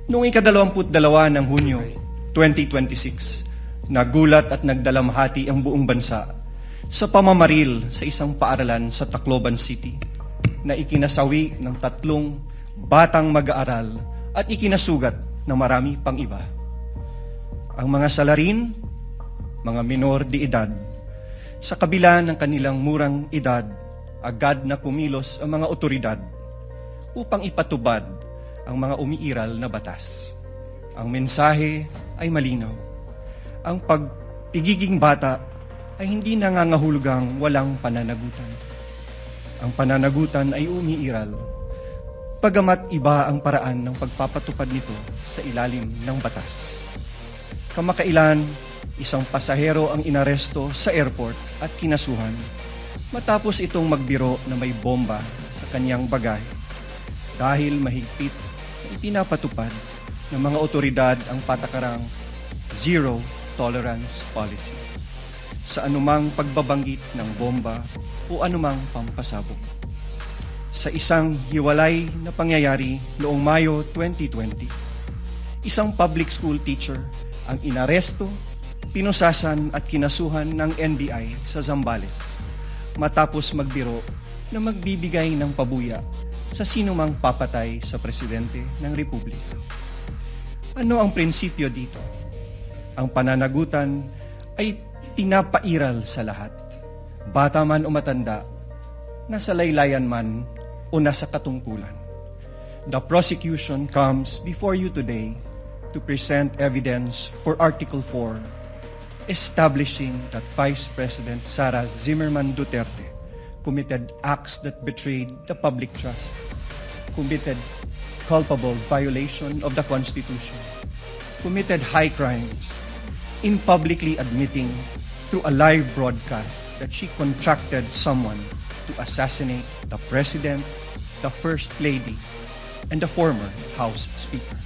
Noong ika-22 ng Hunyo 2026, nagulat at nagdalamhati ang buong bansa sa pamamaril sa isang paaralan sa Tacloban City na ikinasawi ng 3 batang mag-aaral at ikinasugat ng marami pang iba. Ang mga salarin, mga minor de edad, sa kabila ng kanilang murang edad, agad na kumilos ang mga otoridad upang ipatubad ang mga umiiral na batas. Ang mensahe ay malinaw. Ang pagpigiging bata ay hindi nangangahulugang walang pananagutan. Ang pananagutan ay umiiral, pagamat iba ang paraan ng pagpapatupad nito sa ilalim ng batas. Kamakailan, isang pasahero ang inaresto sa airport at kinasuhan matapos itong magbiro na may bomba sa kanyang bagahe dahil mahigpit na ipinapatupad ng mga otoridad ang patakarang zero tolerance policy sa anumang pagbabanggit ng bomba o anumang pampasabog. Sa isang hiwalay na pangyayari noong Mayo 2020, isang public school teacher ang inaresto, pinusasan at kinasuhan ng NBI sa Zambales matapos magbiro na magbibigay ng pabuya sa sinumang papatay sa presidente ng Republika. Ano ang prinsipyo dito? Ang pananagutan ay pinapairal sa lahat, bata man o matanda, nasa laylayan man o nasa katungkulan. The prosecution comes before you today to present evidence for Article 4, establishing that Vice President Sara Zimmerman Duterte committed acts that betrayed the public trust, committed culpable violation of the Constitution, committed high crimes, in publicly admitting through a live broadcast that she contracted someone to assassinate the President, the First Lady, and the former House Speaker.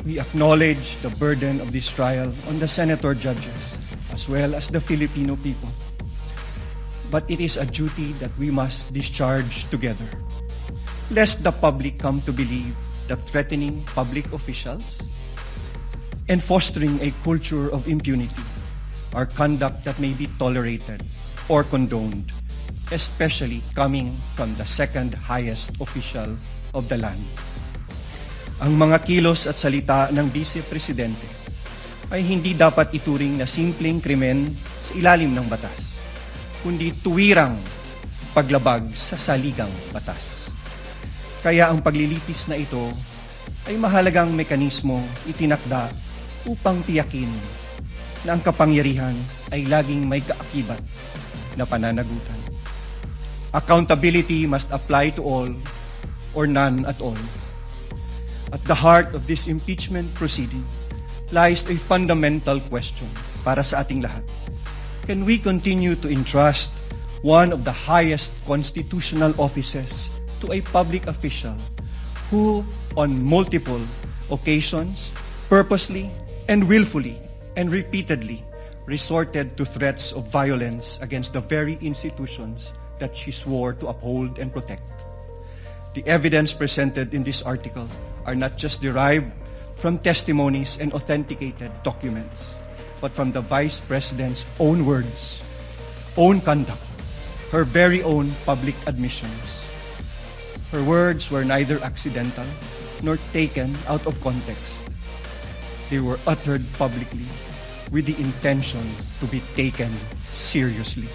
We acknowledge the burden of this trial on the senator judges as well as the Filipino people. But it is a duty that we must discharge together, lest the public come to believe that threatening public officials and fostering a culture of impunity are conduct that may be tolerated or condoned, especially coming from the second highest official of the land. Ang mga kilos at salita ng Vice Presidente ay hindi dapat ituring na simpleng krimen sa ilalim ng batas, kundi tuwirang paglabag sa saligang batas. Kaya ang paglilitis na ito ay mahalagang mekanismo itinakda upang tiyakin na ang kapangyarihan ay laging may kaakibat na pananagutan. Accountability must apply to all or none at all. At the heart of this impeachment proceeding lies a fundamental question para sa ating lahat. Can we continue to entrust one of the highest constitutional offices to a public official who, on multiple occasions, purposely and willfully and repeatedly resorted to threats of violence against the very institutions that she swore to uphold and protect? The evidence presented in this article are not just derived from testimonies and authenticated documents, but from the Vice President's own words, own conduct, her very own public admissions. Her words were neither accidental nor taken out of context. They were uttered publicly with the intention to be taken seriously.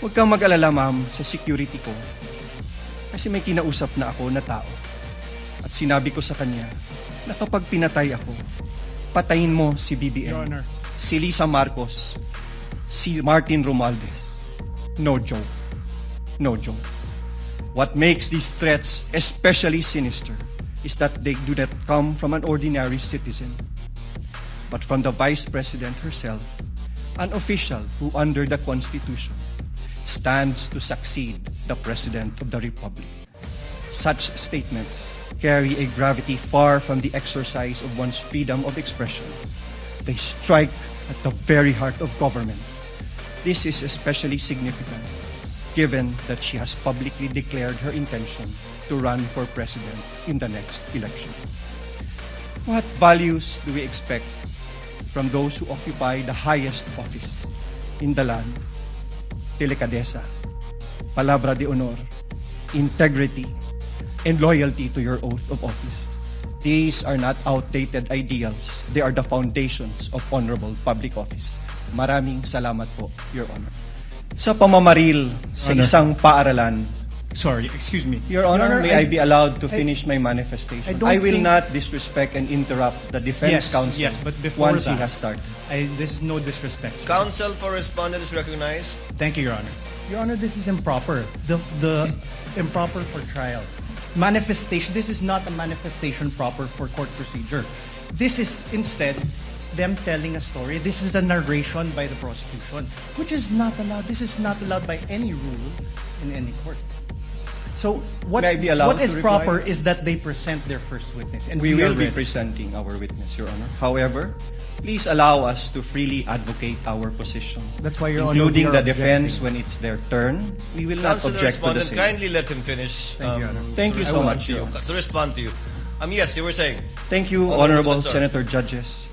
Huwag kang mag-alala, ma'am, sa security ko, kasi may kinausap na ako na tao. At sinabi ko sa kanya na kapag pinatay ako, patayin mo si BBM, si Lisa Marcos, si Martin Romualdez. No joke. No joke. What makes these threats especially sinister is that they do not come from an ordinary citizen, but from the Vice President herself, an official who under the Constitution stands to succeed the President of the Republic. Such statements carry a gravity far from the exercise of one's freedom of expression. They strike at the very heart of government. This is especially significant given that she has publicly declared her intention to run for president in the next election. What values do we expect from those who occupy the highest office in the land? Delicadeza, palabra de honor, integrity, and loyalty to your oath of office. These are not outdated ideals. They are the foundations of honorable public office. Maraming salamat po, Your Honor. Sa pamamaril sa Honor. isang paaralan, Sorry, excuse me. Your Honor, may I be allowed to I- finish my manifestation? I don't I will think- not disrespect and interrupt the defense Yes, counsel yes, but before once he that- has started. This is no disrespect. Counsel for respondent is recognized. Thank you, Your Honor. Your Honor, this is improper. The improper for trial. Manifestation, this is not a manifestation proper for court procedure. This is instead them telling a story. This is a narration by the prosecution, which is not allowed. This is not allowed by any rule in any court. So what, May I be allowed what is to reply? proper is that they present their first witness. And We will are be ready. presenting our witness, Your Honor. However, please allow us to freely advocate our position, That's why, Your Honor, including we are the defense objecting. when it's their turn. We will not Counsel object to the respondent, same. kindly let him finish. Thank you, Your Honor. Thank you I so will much, to Your Honor. To respond to you. Yes, you were saying. Thank you, Honorable honorable Senator. Senator Judges.